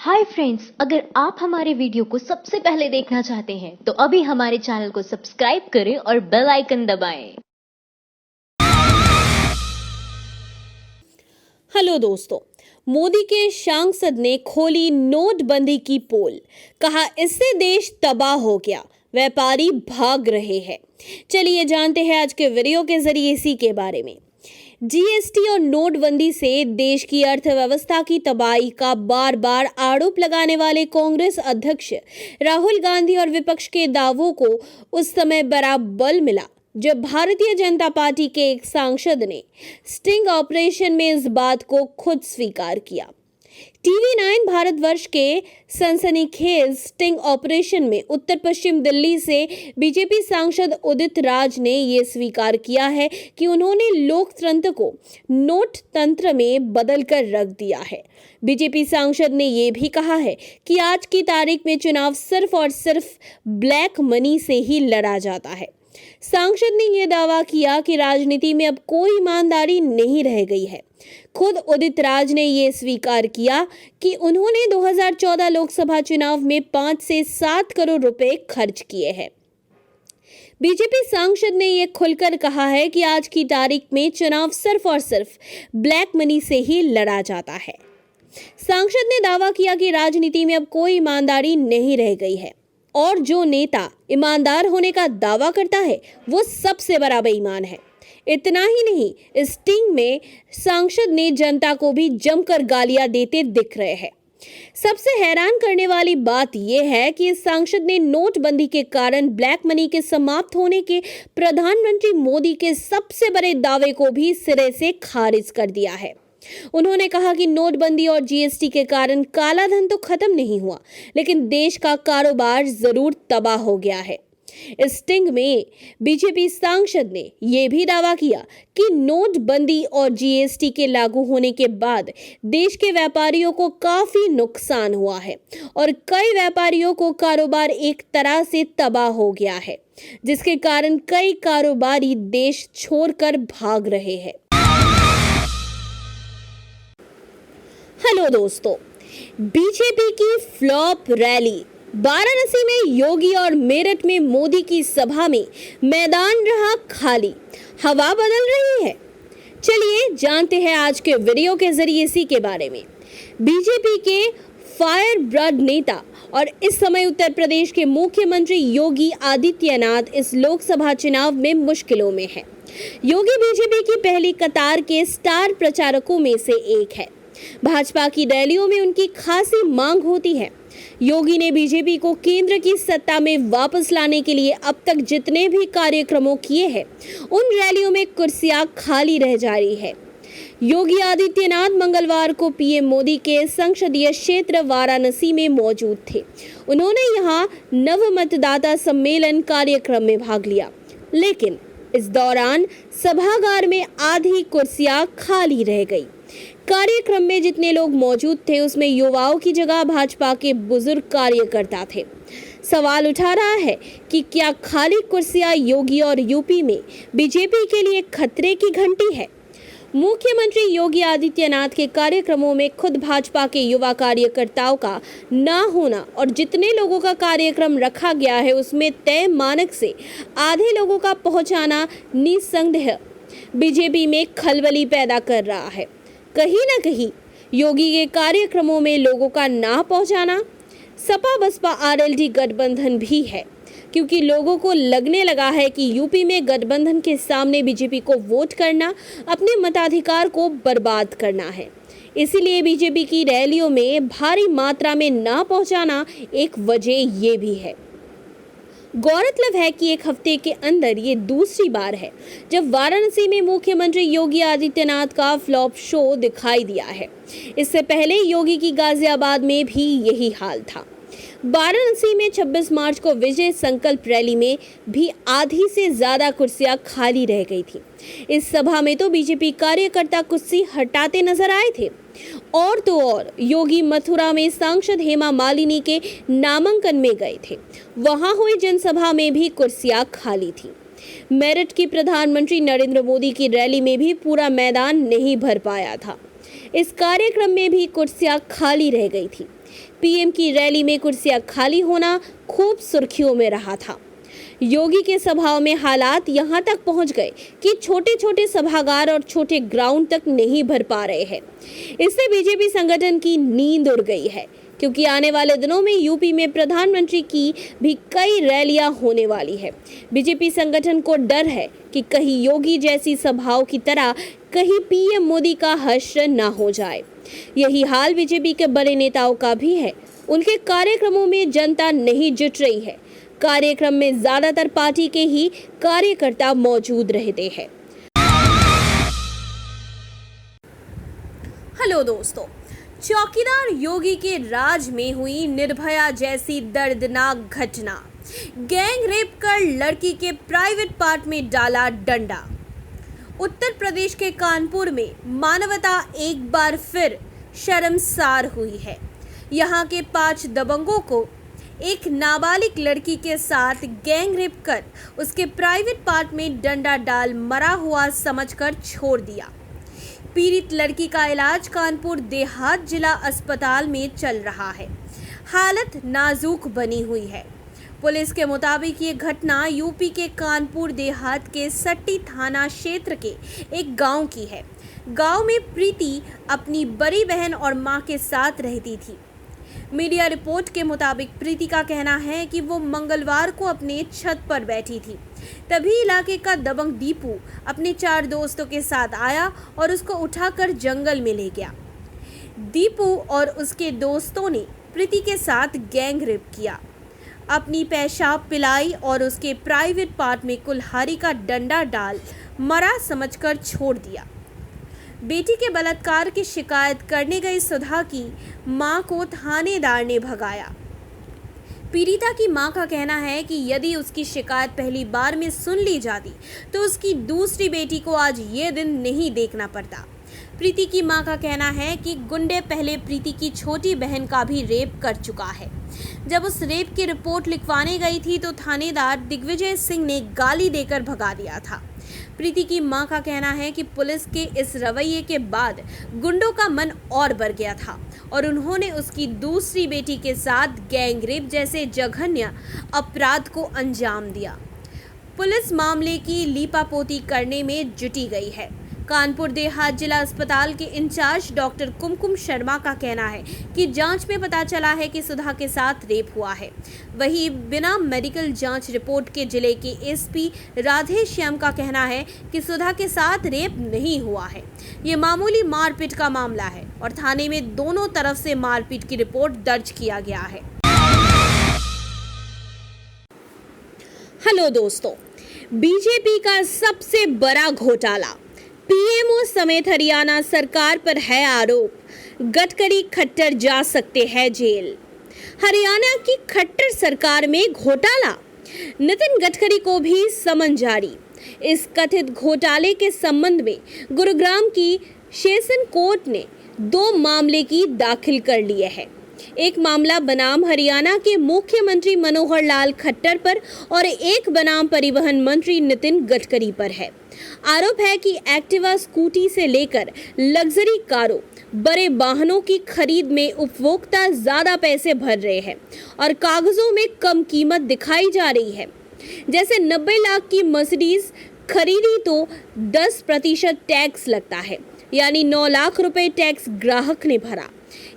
Hi friends, अगर आप हमारे वीडियो को सबसे पहले देखना चाहते हैं तो अभी हमारे चैनल को सब्सक्राइब करें और बेल आइकन दबाएं। हेलो दोस्तों, मोदी के सांसद ने खोली नोटबंदी की पोल। कहा इससे देश तबाह हो गया, व्यापारी भाग रहे हैं। चलिए जानते हैं आज के वीडियो के जरिए इसी के बारे में। जीएसटी और नोटबंदी से देश की अर्थव्यवस्था की तबाही का बार बार आरोप लगाने वाले कांग्रेस अध्यक्ष राहुल गांधी और विपक्ष के दावों को उस समय बड़ा बल मिला जब भारतीय जनता पार्टी के एक सांसद ने स्टिंग ऑपरेशन में इस बात को खुद स्वीकार किया। टीवी9 भारतवर्ष के सनसनीखेज स्टिंग ऑपरेशन में उत्तर पश्चिम दिल्ली से बीजेपी सांसद उदित राज ने यह स्वीकार किया है कि उन्होंने लोकतंत्र को नोट तंत्र में बदल कर रख दिया है। बीजेपी सांसद ने यह भी कहा है कि आज की तारीख में चुनाव सिर्फ और सिर्फ ब्लैक मनी से ही लड़ा जाता है। सांसद ने यह दावा किया कि राजनीति में अब कोई ईमानदारी नहीं रह गई है। खुद उदित राज ने यह स्वीकार किया कि उन्होंने 2014 लोकसभा चुनाव में 5 से 7 करोड़ रुपए खर्च किए हैं। बीजेपी सांसद ने यह खुलकर कहा है कि आज की तारीख में चुनाव सिर्फ और सिर्फ ब्लैक मनी से ही लड़ा जाता है। सांसद ने दावा किया कि राजनीति में अब कोई ईमानदारी नहीं रह गई है और जो नेता ईमानदार होने का दावा करता है वो सबसे बड़ा बेईमान है। इतना ही नहीं, इस स्टिंग में सांसद ने जनता को भी जमकर गालियां देते दिख रहे हैं। सबसे हैरान करने वाली बात यह है कि इस सांसद ने नोटबंदी के कारण ब्लैक मनी के समाप्त होने के प्रधानमंत्री मोदी के सबसे बड़े दावे को भी सिरे से खारिज कर दिया है। उन्होंने कहा कि नोटबंदी और जीएसटी के कारण काला धन तो खत्म नहीं हुआ, लेकिन देश का कारोबार जरूर तबाह हो गया है। इस स्टिंग में बीजेपी सांसद ने यह भी दावा किया कि नोटबंदी और जीएसटी के लागू होने के बाद देश के व्यापारियों को काफी नुकसान हुआ है और कई व्यापारियों को कारोबार एक तरह से तबाह हो गया है, जिसके कारण कई कारोबारी देश छोड़कर भाग रहे हैं। हेलो दोस्तों, बीजेपी की फ्लॉप रैली। वाराणसी में योगी और मेरठ में मोदी की सभा में मैदान रहा खाली, हवा बदल रही है। चलिए जानते हैं आज के वीडियो के जरिए इसी के बारे में। बीजेपी के फायर ब्लड नेता और इस समय उत्तर प्रदेश के मुख्यमंत्री योगी आदित्यनाथ इस लोकसभा चुनाव में मुश्किलों में है। योगी बीजेपी की पहली कतार के स्टार प्रचारकों में से एक है। भाजपा की रैलियों में उनकी खासी मांग होती है। योगी ने बीजेपी को केंद्र की सत्ता में वापस लाने के लिए अब तक जितने भी कार्यक्रमों किए हैं, उन रैलियों में कुर्सियां खाली रह जा रही है। योगी आदित्यनाथ मंगलवार को पीएम मोदी के संसदीय क्षेत्र वाराणसी में मौजूद थे। उन्होंने यहां नव मतदाता सम्मेलन कार्यक्रम में भाग लिया, लेकिन इस दौरान सभागार में आधी कुर्सियां खाली रह गई। कार्यक्रम में जितने लोग मौजूद थे उसमें युवाओं की जगह भाजपा के बुजुर्ग कार्यकर्ता थे। सवाल उठा रहा है कि क्या खाली कुर्सियां योगी और यूपी में बीजेपी के लिए खतरे की घंटी है। मुख्यमंत्री योगी आदित्यनाथ के कार्यक्रमों में खुद भाजपा के युवा कार्यकर्ताओं का ना होना और जितने लोगों का कार्यक्रम रखा गया है उसमें तय मानक से आधे लोगों का पहुंचाना निस्संदेह बीजेपी में खलबली पैदा कर रहा है। कहीं ना कहीं योगी के कार्यक्रमों में लोगों का ना पहुंचाना सपा बसपा आरएलडी गठबंधन भी है, क्योंकि लोगों को लगने लगा है कि यूपी में गठबंधन के सामने बीजेपी को वोट करना अपने मताधिकार को बर्बाद करना है। इसीलिए बीजेपी की रैलियों में भारी मात्रा में ना पहुंचाना एक वजह ये भी है। गौरतलब है कि एक हफ्ते के अंदर ये दूसरी बार है जब वाराणसी में मुख्यमंत्री योगी आदित्यनाथ का फ्लॉप शो दिखाई दिया है। इससे पहले योगी की गाजियाबाद में भी यही हाल था। वाराणसी में 26 मार्च को विजय संकल्प रैली में भी आधी से ज्यादा कुर्सियां खाली रह गई थी। इस सभा में तो बीजेपी कार्यकर्ता कुर्सी हटाते नजर आए थे। और तो और योगी मथुरा में सांसद हेमा मालिनी के नामांकन में गए थे। वहां हुई जनसभा में भी कुर्सियां खाली थी। मेरठ की प्रधानमंत्री नरेंद्र मोदी की रैली में भी पूरा मैदान नहीं भर पाया था। इस कार्यक्रम में भी कुर्सियां खाली रह गई थी। पीएम की रैली में कुर्सियां खाली होना खूब सुर्खियों में रहा था। योगी के सभाओं में हालात यहां तक पहुंच गए कि छोटे छोटे सभागार और छोटे ग्राउंड तक नहीं भर पा रहे हैं। इससे बीजेपी संगठन की नींद उड़ गई है, क्योंकि आने वाले दिनों में यूपी में प्रधानमंत्री की भी कई रैलियां होने वाली है। बीजेपी संगठन को डर है कि कहीं योगी जैसी सभाओं की तरह कहीं पीएम मोदी का हश्र न हो जाए। यही हाल बीजेपी के बड़े नेताओं का भी है। उनके कार्यक्रमों में जनता नहीं जुट रही है। कार्यक्रम में ज्यादातर पार्टी के ही कार्यकर्ता मौजूद रहते हैं। हेलो दोस्तों, चौकीदार योगी के राज में हुई निर्भया जैसी दर्दनाक घटना। गैंग रेप कर लड़की के प्राइवेट पार्ट में डाला डंडा। उत्तर प्रदेश के कानपुर में मानवता एक बार फिर शर्मसार हुई है। यहाँ के 5 दबंगों को एक नाबालिग लड़की के साथ गैंग रेप कर उसके प्राइवेट पार्ट में डंडा डाल मरा हुआ समझकर छोड़ दिया। पीड़ित लड़की का इलाज कानपुर देहात जिला अस्पताल में चल रहा है। हालत नाजुक बनी हुई है। पुलिस के मुताबिक ये घटना यूपी के कानपुर देहात के सट्टी थाना क्षेत्र के एक गांव की है। गांव में प्रीति अपनी बड़ी बहन और मां के साथ रहती थी। मीडिया रिपोर्ट के मुताबिक प्रीति का कहना है कि वो मंगलवार को अपने छत पर बैठी थी। तभी इलाके का दबंग दीपू अपने 4 दोस्तों के साथ आया और उसको उठाकर जंगल में ले गया। दीपू और उसके दोस्तों ने प्रीति के साथ गैंग रेप किया, अपनी पेशाब पिलाई और उसके प्राइवेट पार्ट में कुल्हाड़ी का डंडा डाल मरा समझकर छोड़ दिया। बेटी के बलात्कार की शिकायत करने गई सुधा की मां को थानेदार ने भगाया। पीड़िता की मां का कहना है कि यदि उसकी शिकायत पहली बार में सुन ली जाती तो उसकी दूसरी बेटी को आज ये दिन नहीं देखना पड़ता। प्रीति की मां का कहना है कि गुंडे पहले प्रीति की छोटी बहन का भी रेप कर चुका है। जब उस रेप की रिपोर्ट लिखवाने गई थी तो थानेदार दिग्विजय सिंह ने गाली देकर भगा दिया था। प्रीति की मां का कहना है कि पुलिस के इस रवैये के बाद गुंडों का मन और बढ़ गया था और उन्होंने उसकी दूसरी बेटी के साथ गैंग रेप जैसे जघन्य अपराध को अंजाम दिया। पुलिस मामले की लीपापोती करने में जुटी गई है। कानपुर देहात जिला अस्पताल के इंचार्ज डॉक्टर कुमकुम शर्मा का कहना है कि जांच में पता चला है कि सुधा के साथ रेप हुआ है। वहीं बिना मेडिकल जांच रिपोर्ट के जिले के एसपी राधे श्याम का कहना है कि सुधा के साथ रेप नहीं हुआ है। ये मामूली मारपीट का मामला है और थाने में दोनों तरफ से मारपीट की रिपोर्ट दर्ज किया गया है। हेलो दोस्तों, बीजेपी का सबसे बड़ा घोटाला। पीएमओ समेत हरियाणा सरकार पर है आरोप, गडकरी खट्टर जा सकते हैं जेल। हरियाणा की खट्टर सरकार में घोटाला, नितिन गडकरी को भी समन जारी। इस कथित घोटाले के संबंध में गुरुग्राम की सेशन कोर्ट ने 2 मामले की दाखिल कर लिए हैं। एक मामला बनाम हरियाणा के मुख्यमंत्री मनोहर लाल खट्टर पर और एक बनाम परिवहन मंत्री नितिन गडकरी पर है। आरोप है कि एक्टिवा स्कूटी से लेकर लग्जरी कारों, बड़े वाहनों की खरीद में उपभोक्ता ज्यादा पैसे भर रहे हैं और कागजों में कम कीमत दिखाई जा रही है। जैसे 90 लाख की मर्सिडीज खरीदी तो 10% टैक्स लगता है, यानी 9 लाख रुपए टैक्स ग्राहक ने भरा।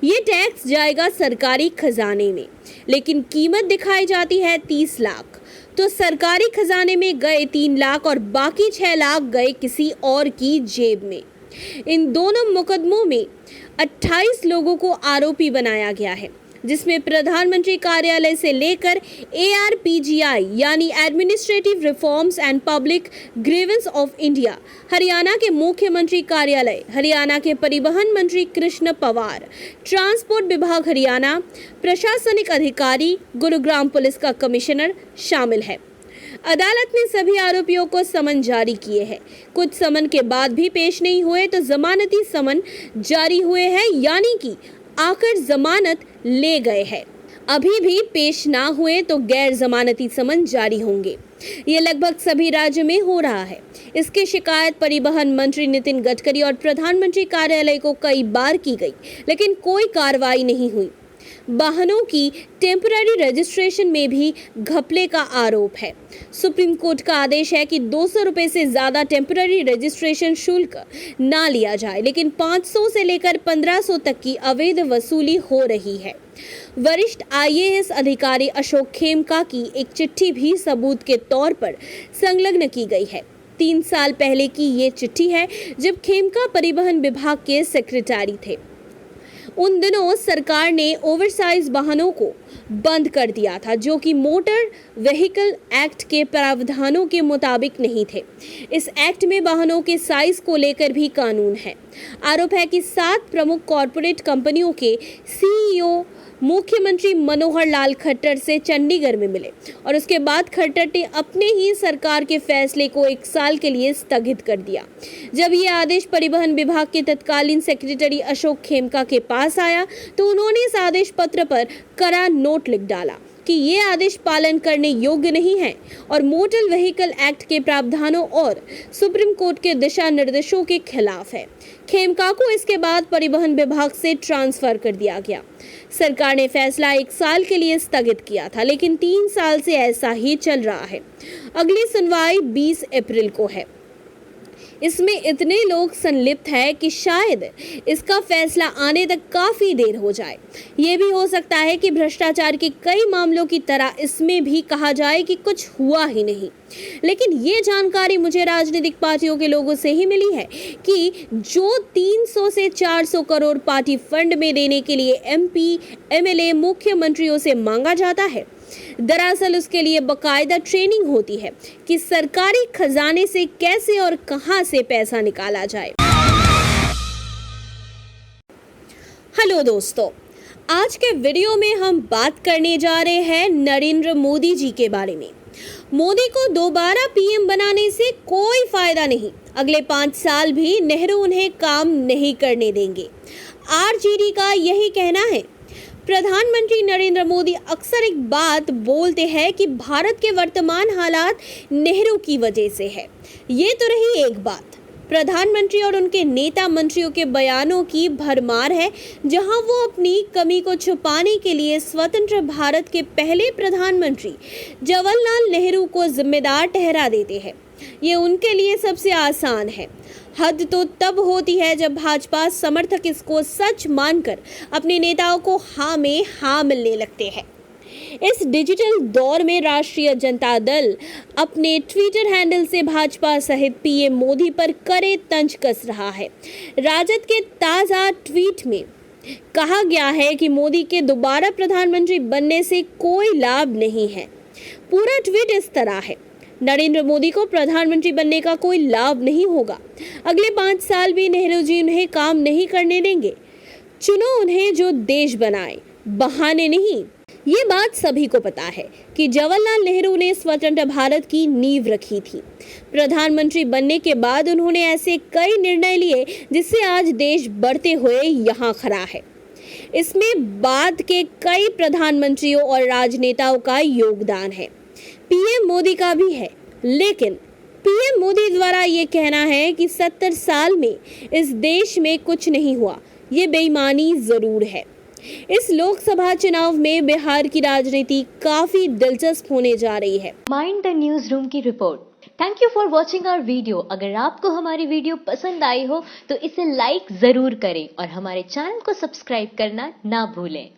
ये टैक्स जाएगा सरकारी खजाने में, लेकिन कीमत दिखाई जाती है 30 लाख। तो सरकारी खजाने में गए 3 लाख और बाकी 6 लाख गए किसी और की जेब में। इन दोनों मुकदमों में 28 लोगों को आरोपी बनाया गया है, जिसमें प्रधानमंत्री कार्यालय से लेकर ARPGI यानी administrative reforms and public grievance of India, Haryana के मुख्यमंत्री कार्यालय, हरियाणा के परिवहन मंत्री कृष्ण पवार, ट्रांसपोर्ट विभाग हरियाणा, प्रशासनिक अधिकारी, गुरुग्राम पुलिस का कमिश्नर शामिल है। अदालत ने सभी आरोपियों को समन जारी किए हैं। कुछ समन के बाद भी पेश नहीं हुए तो जमानती समन जारी हुए हैं, यानी कि आकर जमानत ले गए हैं। अभी भी पेश ना हुए तो गैर जमानती समन जारी होंगे। ये लगभग सभी राज्य में हो रहा है। इसकी शिकायत परिवहन मंत्री नितिन गडकरी और प्रधानमंत्री कार्यालय को कई बार की गई, लेकिन कोई कार्रवाई नहीं हुई। वाहनों की टेम्पररी रजिस्ट्रेशन में भी घपले का आरोप है। सुप्रीम कोर्ट का आदेश है कि 200 रुपए से ज्यादा टेम्पररी रजिस्ट्रेशन शुल्क ना लिया जाए, लेकिन 500 से लेकर 1500 तक की अवैध वसूली हो रही है। वरिष्ठ IAS अधिकारी अशोक खेमका की एक चिट्ठी भी सबूत के तौर पर संलग्न की गई है। 3 साल पहले की ये चिट्ठी है, जब खेमका परिवहन विभाग के सेक्रेटरी थे। उन दिनों सरकार ने ओवरसाइज वाहनों को बंद कर दिया था, जो कि मोटर व्हीकल एक्ट के प्रावधानों के मुताबिक नहीं थे। इस एक्ट में वाहनों के साइज को लेकर भी कानून है। आरोप है कि 7 प्रमुख कॉरपोरेट कंपनियों के CEO मुख्यमंत्री मनोहर लाल खट्टर से चंडीगढ़ में मिले और उसके बाद खट्टर ने अपने ही सरकार के फैसले को 1 साल के लिए स्थगित कर दिया। जब ये आदेश परिवहन विभाग के तत्कालीन सेक्रेटरी अशोक खेमका के पास आया तो उन्होंने इस आदेश पत्र पर कड़ा नोट लिख डाला कि ये आदेश पालन करने योग्य नहीं है और मोटर व्हीकल एक्ट के प्रावधानों और सुप्रीम कोर्ट के दिशा निर्देशों के खिलाफ है। खेमका को इसके बाद परिवहन विभाग से ट्रांसफर कर दिया गया। सरकार ने फैसला 1 साल के लिए स्थगित किया था, लेकिन 3 साल से ऐसा ही चल रहा है। अगली सुनवाई 20 अप्रैल को है। इसमें इतने लोग संलिप्त हैं कि शायद इसका फैसला आने तक काफी देर हो जाए। ये भी हो सकता है कि भ्रष्टाचार के कई मामलों की तरह इसमें भी कहा जाए कि कुछ हुआ ही नहीं। लेकिन ये जानकारी मुझे राजनीतिक पार्टियों के लोगों से ही मिली है कि जो 300 से 400 करोड़ पार्टी फंड में देने के लिए MP, MLA, मुख्यमंत्रियों से मांगा जाता है, दरअसल उसके लिए बकायदा ट्रेनिंग होती है कि सरकारी खजाने से कैसे और कहां से पैसा निकाला जाए। हेलो दोस्तों, आज के वीडियो में हम बात करने जा रहे हैं नरेंद्र मोदी जी के बारे में। मोदी को दोबारा PM बनाने से कोई फायदा नहीं। अगले 5 साल भी नेहरू उन्हें काम नहीं करने देंगे। RJD का यही कहना है। प्रधानमंत्री नरेंद्र मोदी अक्सर एक बात बोलते हैं कि भारत के वर्तमान हालात नेहरू की वजह से है। ये तो रही एक बात। प्रधानमंत्री और उनके नेता मंत्रियों के बयानों की भरमार है, जहां वो अपनी कमी को छुपाने के लिए स्वतंत्र भारत के पहले प्रधानमंत्री जवाहरलाल नेहरू को जिम्मेदार ठहरा देते हैं। ये उनके लिए सबसे आसान है। हद तो तब होती है जब भाजपा समर्थक इसको सच मानकर अपने नेताओं को हाँ में हाँ मिलने लगते हैं। इस डिजिटल दौर में राष्ट्रीय जनता दल अपने ट्विटर हैंडल से भाजपा सहित PM मोदी पर कड़े तंज कस रहा है। राजद के ताज़ा ट्वीट में कहा गया है कि मोदी के दोबारा प्रधानमंत्री बनने से कोई लाभ नहीं है। पूरा ट्वीट इस तरह है: नरेंद्र मोदी को प्रधानमंत्री बनने का कोई लाभ नहीं होगा। अगले 5 साल भी नेहरू जी उन्हें काम नहीं करने देंगे। चुनो उन्हें जो देश बनाए, बहाने नहीं। ये बात सभी को पता है कि जवाहरलाल नेहरू ने स्वतंत्र भारत की नींव रखी थी। प्रधानमंत्री बनने के बाद उन्होंने ऐसे कई निर्णय लिए जिससे आज देश बढ़ते हुए यहाँ खड़ा है। इसमें बाद के कई प्रधानमंत्रियों और राजनेताओं का योगदान है। PM मोदी का भी है, लेकिन PM मोदी द्वारा ये कहना है कि 70 साल में इस देश में कुछ नहीं हुआ, ये बेईमानी जरूर है। इस लोकसभा चुनाव में बिहार की राजनीति काफी दिलचस्प होने जा रही है। माइंड द न्यूज रूम की रिपोर्ट। Thank you for watching our video. अगर आपको हमारी वीडियो पसंद आई हो तो इसे लाइक जरूर करें और हमारे चैनल को सब्सक्राइब करना ना भूलें।